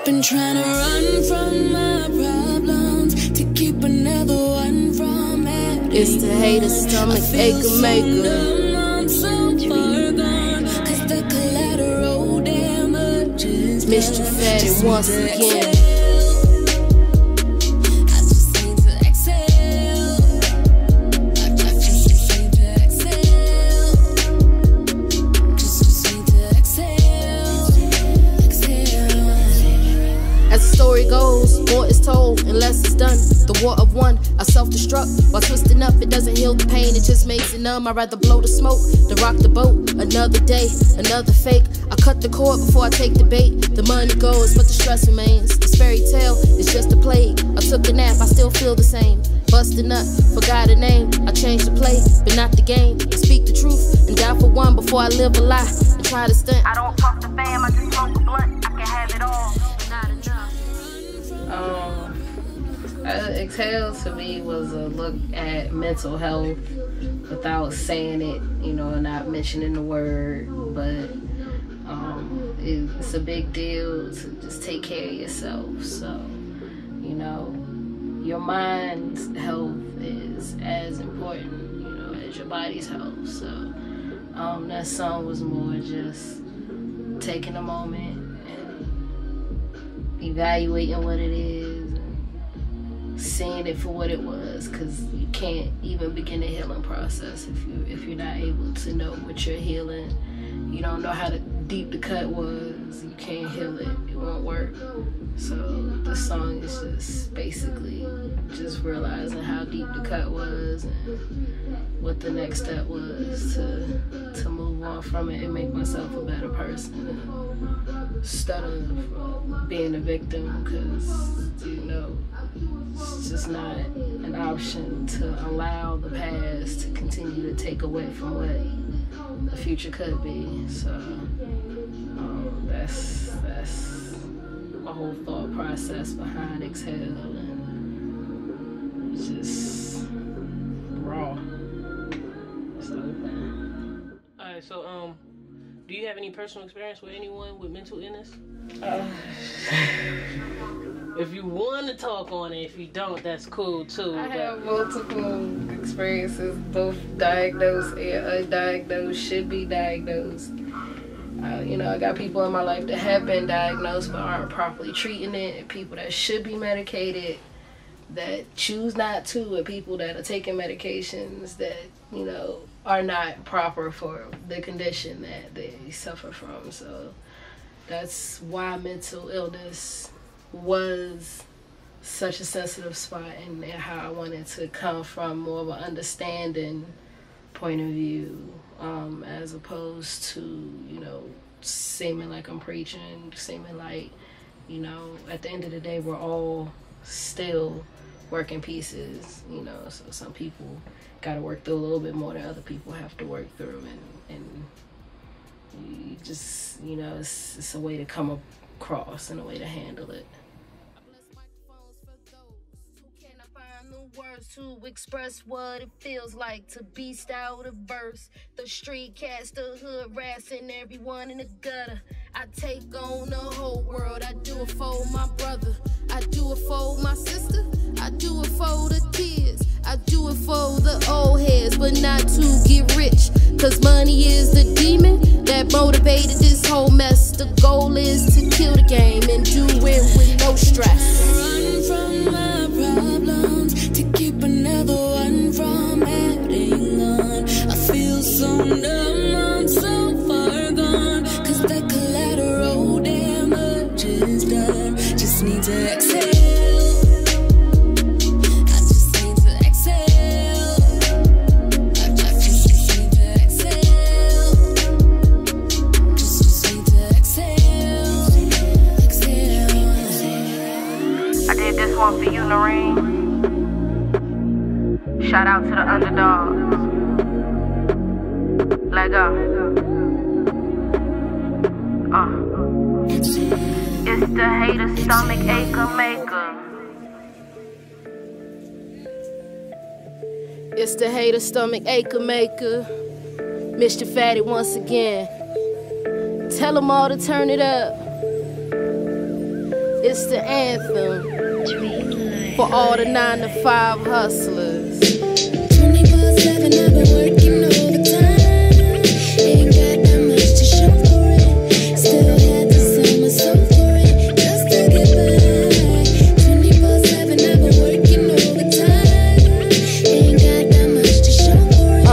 Been trying to run from my problems to keep another one from happening. It's the hater stomach ache maker. I'm so far gone, 'cause the collateral damage is Mischief the Poet once again. Goes, more is told and less is done. The war of one, I self-destruct while twisting up. It doesn't heal the pain, it just makes it numb. I'd rather blow the smoke than rock the boat. Another day, another fake. I cut the cord before I take the bait. The money goes, but the stress remains. This fairy tale is just a plague. I took a nap, I still feel the same. Busted nut, forgot a name. I changed the play, but not the game. I speak the truth and die for one before I live a lie and try to stunt. I don't talk to fam, I just smoke a blunt. I can have it all. Not enough. Exhale to me was a look at mental health without saying it, you know, not mentioning the word, but it's a big deal to just take care of yourself. So, you know, your mind's health is as important, you know, as your body's health. So that song was more just taking a moment and evaluating what it is, seeing it for what it was, because you can't even begin the healing process if you're not able to know what you're healing. You don't know how deep the cut was, you can't heal it, it won't work. So the song is just basically just realizing how deep the cut was and what the next step was to move on from it and make myself a better person instead of being a victim, because, you know, it's just not an option to allow the past to continue to take away from what the future could be. So that's my whole thought process behind Exhale, and it's just raw. It's open. Alright, so do you have any personal experience with anyone with mental illness? If you want to talk on it, if you don't, that's cool too. I have multiple experiences, both diagnosed and undiagnosed, should be diagnosed. You know, I got people in my life that have been diagnosed but aren't properly treating it, and people that should be medicated that choose not to, and people that are taking medications that, you know, are not proper for the condition that they suffer from. So that's why mental illness was such a sensitive spot, and how I wanted to come from more of an understanding point of view, as opposed to, you know, seeming like I'm preaching, seeming like, you know, at the end of the day, we're all still working pieces, you know. So some people got to work through a little bit more than other people have to work through, and you just, you know, it's a way to come across and a way to handle it. Words to express what it feels like to be styled a verse. The street cats, the hood rats, and everyone in the gutter. I take on the whole world. I do it for my brother, I do it for my sister, I do it for the kids, I do it for the old heads, but not to get rich, cause money is the demon that motivated this whole mess. The goal is to kill the game and do it with no stress. Run from my problems to keep another one from adding on. I feel so numb, I'm so far gone, 'cause the collateral damage is done. Just need to exhale. I just need to exhale. I just need to exhale. Just need to exhale. Exhale. I did this one for you, Noreen. Shout out to the underdogs. Let go. It's the hater stomach ache maker. It's the hater stomach ache maker. Mischief the Poet once again. Tell them all to turn it up. It's the anthem for all the 9 to 5 hustlers. 24/7 I've been working overtime. Ain't got that much to show for it. Still had to sell my soul for it, just to get by. 24/7 I've been working overtime. Ain't got that much to show for it.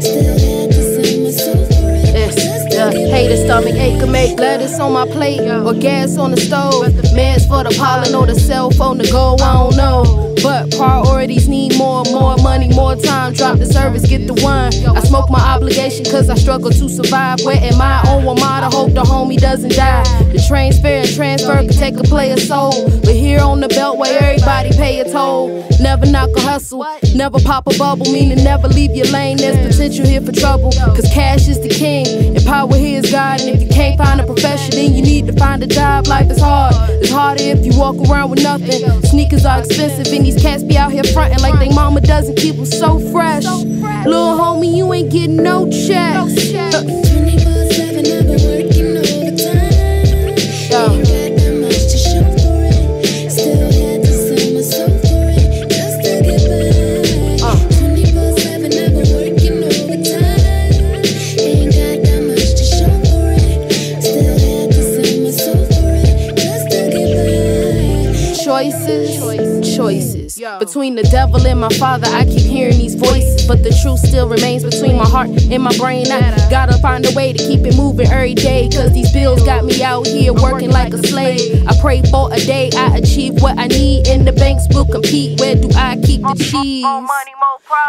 Still had to sell my soul for it, just to get by. Hate a stomach ache can make lettuce on my plate or gas on the stove. Meds for the pollen or the cell phone to go, I don't know. But priorities need more money, more time. Drop the service, get the wine. I smoke my obligation cause I struggle to survive. Where am I? On one mile, hope the homie doesn't die. The train's fair and transfer can take a player's soul. But here on the beltway, everybody pay a toll. Never knock a hustle, never pop a bubble. Meaning never leave your lane, there's potential here for trouble. Cause cash is the king, and power here is God. And if you can't find a profession, then you need to find a job. Life is hard, it's harder if you walk around with nothing. Sneakers are expensive and these cats be out here frontin' like they mama doesn't keep them so fresh. Little homie, you ain't getting no checks. 24/7 I've been working overtime. Ain't got that much to show for it. Still had to sell my soul for it, just to get by. 24/7 I've been working overtime. Ain't got that much to show for it. Still had to sell my soul for it, just to get by. Choices. Between the devil and my father, I keep hearing these voices, but the truth still remains between my heart and my brain. I gotta find a way to keep it moving every day, cause these bills got me out here working like a slave. I pray for a day I achieve what I need, and the banks will compete. Where do I keep the cheese?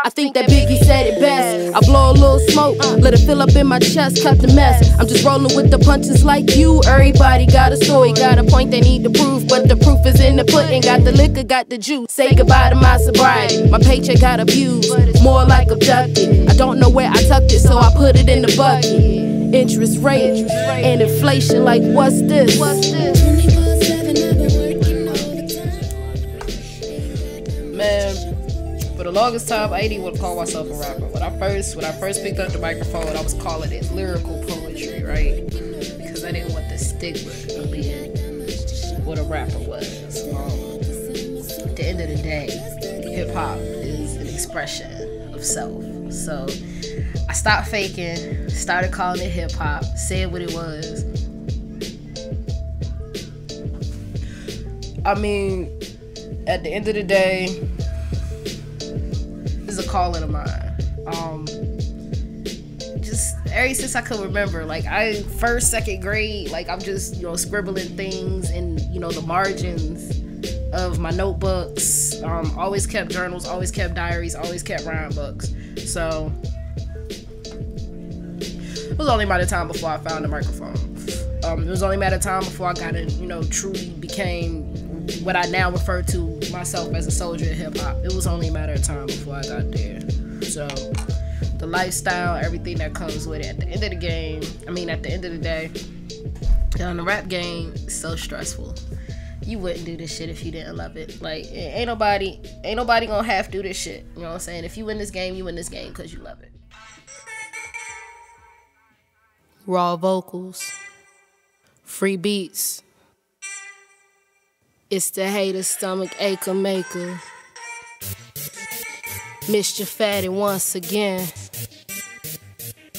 I think that Biggie said it best. I blow a little smoke, let it fill up in my chest, cut the mess. I'm just rolling with the punches like you. Everybody got a story, got a point they need to prove, but the proof is in the pudding. Got the liquor, got the juice. Say goodbye to my sobriety. My paycheck got abused, more like abducted. I don't know where I tucked it, so I put it in the bucket. Interest rate and inflation, like what's this? 24/7 I've been working overtime. Man, for the longest time, I didn't even want to call myself a rapper. When I first picked up the microphone, I was calling it lyrical poetry, right? Because I didn't want the stigma of being what a rapper was. At the end of the day, hip hop is an expression of self. So I stopped faking, started calling it hip hop, said what it was. I mean, at the end of the day, this is a calling of mine. Just ever since I could remember, like first, second grade, like I'm just, scribbling things in, the margins of my notebooks. Always kept journals, always kept diaries, always kept rhyme books. So it was only a matter of time before I found the microphone. It was only a matter of time before I got truly became what I now refer to myself as a soldier in hip hop. It was only a matter of time before I got there. So the lifestyle, everything that comes with it. At the end of the day, the rap game is so stressful. You wouldn't do this shit if you didn't love it. Like, ain't nobody gonna have to do this shit. You know what I'm saying? If you win this game, you win this game because you love it. Raw vocals, free beats. It's the hater stomach ache maker. Mischief Fatty once again.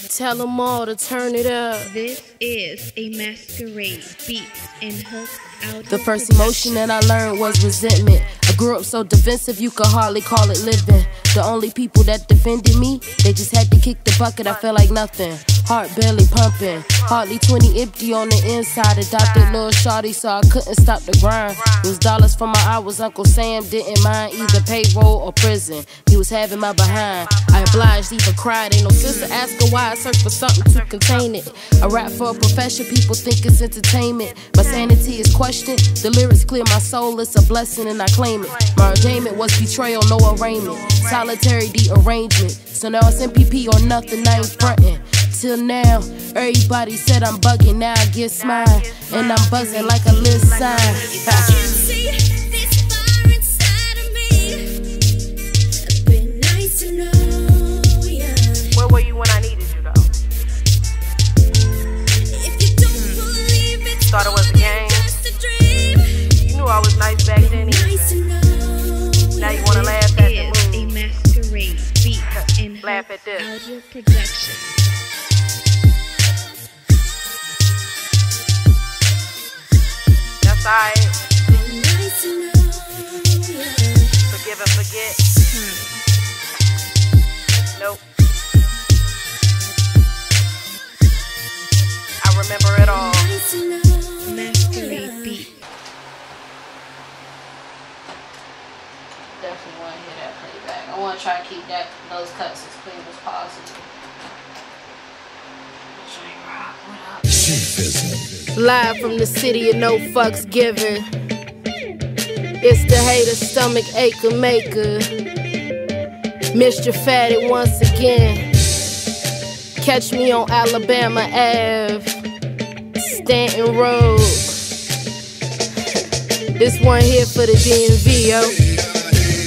Tell them all to turn it up. This is a Maskerade beats and hooks out. The first emotion that I learned was resentment. I grew up so defensive you could hardly call it living. The only people that defended me, they just had to kick the bucket. I felt like nothing. Heart barely pumping, hardly 20 empty on the inside. Adopted little shawty, so I couldn't stop the grind. It was dollars for my hours. Uncle Sam didn't mind either payroll or prison. He was having my behind. I obliged, even cried. Ain't no sister ask her why I search for something to contain it. I rap for a profession, people think it's entertainment. My sanity is questioned. The lyrics clear my soul, it's a blessing and I claim it. My ordainment was betrayal, no arraignment. Solitary derangement. So now it's MPP or nothing, I ain't frontin'. Till now, everybody said I'm bugging, now I get smile. And I'm buzzing like a list sign. See this far inside of me. It's been nice to know, yeah. Where were you when I needed you, though? If you don't believe it, Thought it was a game. just a dream. knew I was nice back then. Now you wanna laugh at the is a moves. Maskerade beats and Laugh at this. audio production. That's alright. Forgive and forget. Nope. I remember it all. Maskerade beat. Definitely want to hear that playback. I want to try to keep those cuts as clean as possible. Live from the city of no fucks given. It's the hater stomach ache maker. Mischief the Poet once again. Catch me on Alabama Ave, Stanton Road. This one here for the DMV, yo.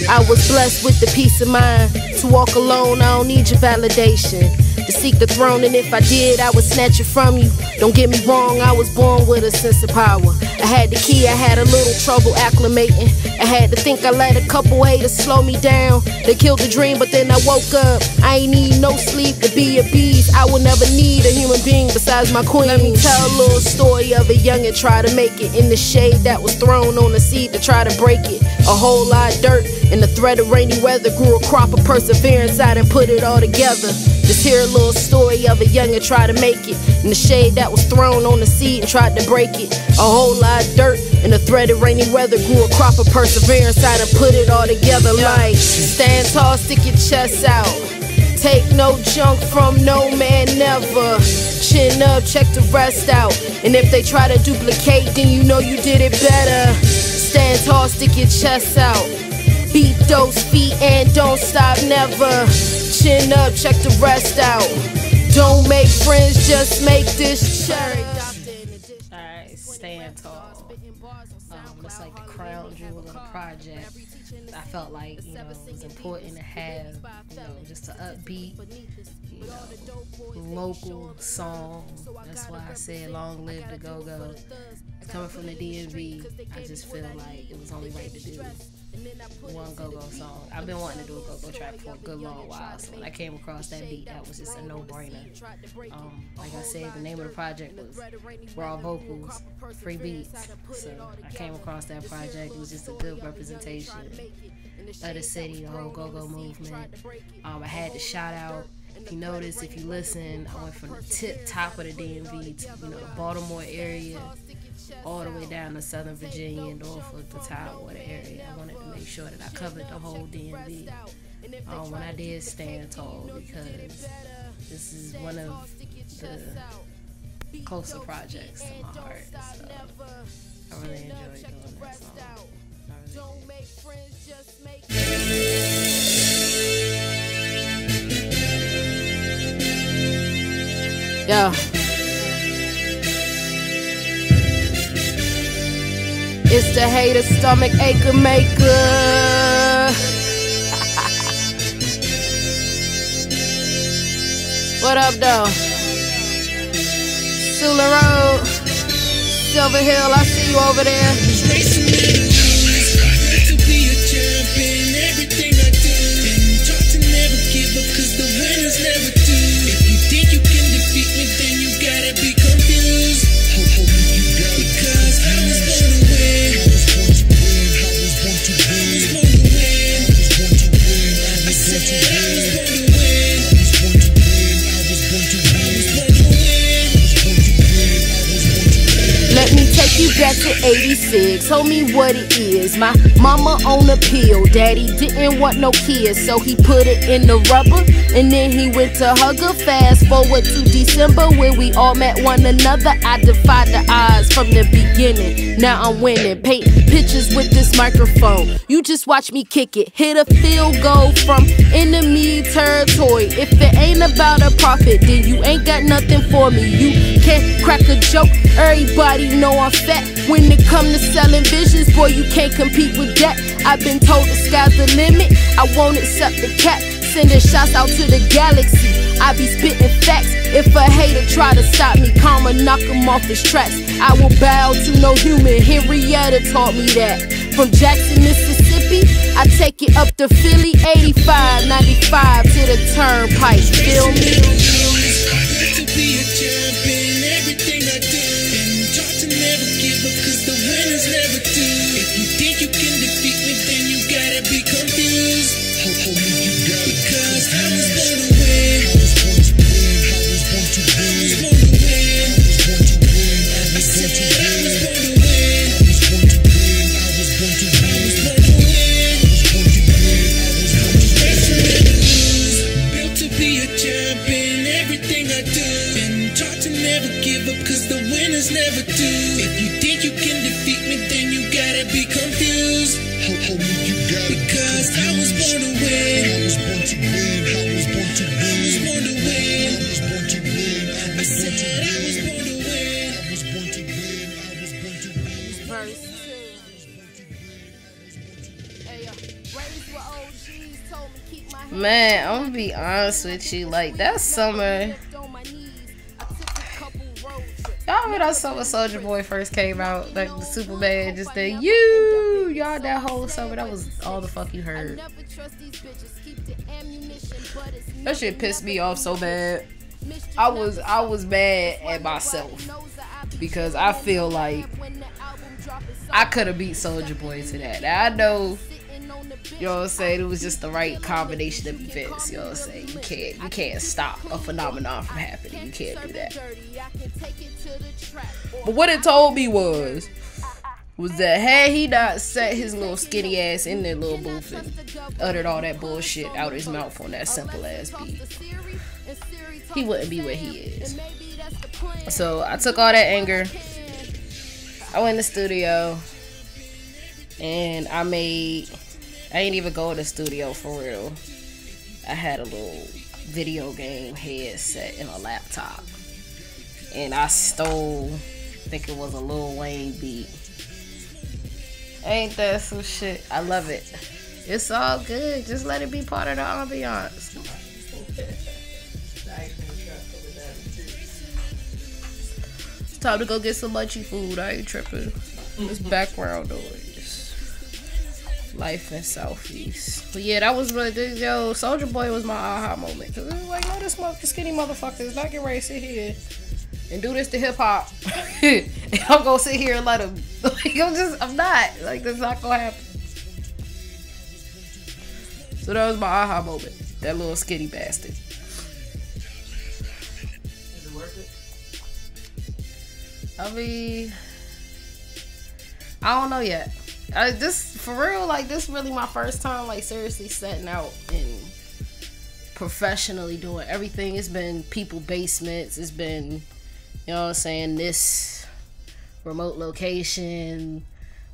I was blessed with the peace of mind to walk alone. I don't need your validation to seek the throne, and if I did, I would snatch it from you. Don't get me wrong, I was born with a sense of power. I had the key, I had a little trouble acclimating. I had to think I let a couple haters slow me down. They killed the dream, but then I woke up. I ain't need no sleep to be a beast. I will never need a human being besides my queen. Let me tell a little story of a youngin' try to make it in the shade that was thrown on the seed to try to break it. A whole lot of dirt and the threat of rainy weather grew a crop of perseverance out and put it all together. Just hear a little story of a youngin' try to make it in the shade that was thrown on the seed and tried to break it. A whole lot of dirt and the threat of rainy weather grew a crop of perseverance out and put it all together. Like, stand tall, stick your chest out. Take no junk from no man, never. Chin up, check the rest out. And if they try to duplicate, then you know you did it better. Stand tall, stick your chest out. Beat those feet and don't stop, never. Chin up, check the rest out. Don't make friends, just make this cherry. Alright, stand tall. It's like the crown jewel of the project. I felt like, you know, it was important to have, you know, just an upbeat, you know, local song. That's why I said long live the go-go. Coming from the DMV, I just feel like it was only right to do one go-go song. I've been wanting to do a go-go track for a good long while, so when I came across that beat, that was just a no-brainer. Like I said, the name of the project was Raw Vocals, Free Beats. So I came across that project. It was just a good representation of the city, the whole go-go movement. I had to shout out. If you notice, if you listen, I went from the top of the DMV to, you know, the Baltimore area, all the way down to Southern Virginia and off of the Tidewater area. I wanted to make sure that I covered the whole DMV when I did stand tall, because this is one of the closer projects to my heart. So I really enjoyed doing that song. Yeah. It's the hater stomach ache maker. What up, though? Sula Road, Silver Hill, I see you over there. Let me take you back to 86, told me what it is. My mama on a pill, daddy didn't want no kids, so he put it in the rubber, and then he went to hug her. Fast forward to December, where we all met one another. I defied the odds from the beginning, now I'm winning. Paint pictures with this microphone, you just watch me kick it. Hit a field goal from enemy territory. If it ain't about a profit, then you ain't got nothing for me. You can't crack a joke, everybody know I'm fat. When it come to selling visions, boy, you can't compete with that. I've been told the sky's the limit, I won't accept the cap. sending shots out to the galaxy. I be spitting facts. If a hater try to stop me, karma knock him off his tracks. I will bow to no human. Henrietta taught me that. From Jackson, Mississippi, I take it up to Philly, 85, 95 to the turnpike. Feel me? To be a champion, everything I do, and taught to never give up, cause the winners never do. If you think you can defeat me, then you gotta be confused. Because I was born to win. I was born to win. I was born to win. I was born to win. I said I was born to win. I was born to win. I was born to win. I was born to win. I was born to win. I was born to win. Built to be a champion, everything I do, and taught to never give up, cause the winners never do. If you think you can defeat me, then you gotta be confused. Because I was born to win. I was born to win. I was born to win. I was born to win. I was born to win. I said I was born to win. I was born to win. I was born to win. Verse 2. Hey, raised with OGs, told me keep my head. Man, I'm gonna be honest with you. Like, that summer, y'all remember that summer Soulja Boy first came out? Like, the Superman just did y'all that whole summer, that was all the fuck you heard. That shit pissed me off so bad. I was mad at myself because I feel like I could have beat Soulja Boy to that. Now, I know, you know what I'm saying, it was just the right combination of events. You know what I'm saying, you can't stop a phenomenon from happening. You can't do that. But what it told me was that had he not set his little skinny ass in that little booth and uttered all that bullshit out his mouth on that simple ass beat, he wouldn't be where he is. So I took all that anger, I went in the studio, and I ain't even go to the studio for real. I had a little video game headset and a laptop, and I stole, I think it was a Lil Wayne beat. Ain't that some shit? I love it. It's all good. Just let it be part of the ambiance. It's time to go get some munchy food. I ain't tripping. It's background noise. Life in Southeast. But yeah, that was really good. Yo, Soulja Boy was my aha moment. Cause it was like, no, this skinny motherfucker is not getting ready to sit here and do this to hip hop. And I'm gonna sit here and let him. Like, I'm not. Like, that's not gonna happen. So that was my aha moment. That little skinny bastard. Is it worth it? I mean, I don't know yet. This, for real, like, this really my first time, like, seriously setting out and professionally doing everything. It's been people basements. It's been, you know what I'm saying, this remote location.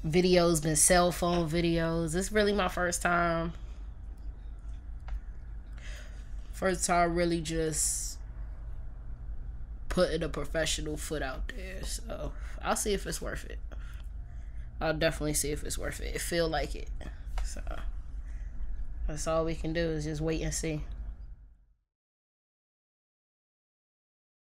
Videos been cell phone videos. It's really my first time. First time really just putting a professional foot out there. So I'll see if it's worth it. I'll definitely see if it's worth it. It feel like it. So that's all we can do is just wait and see.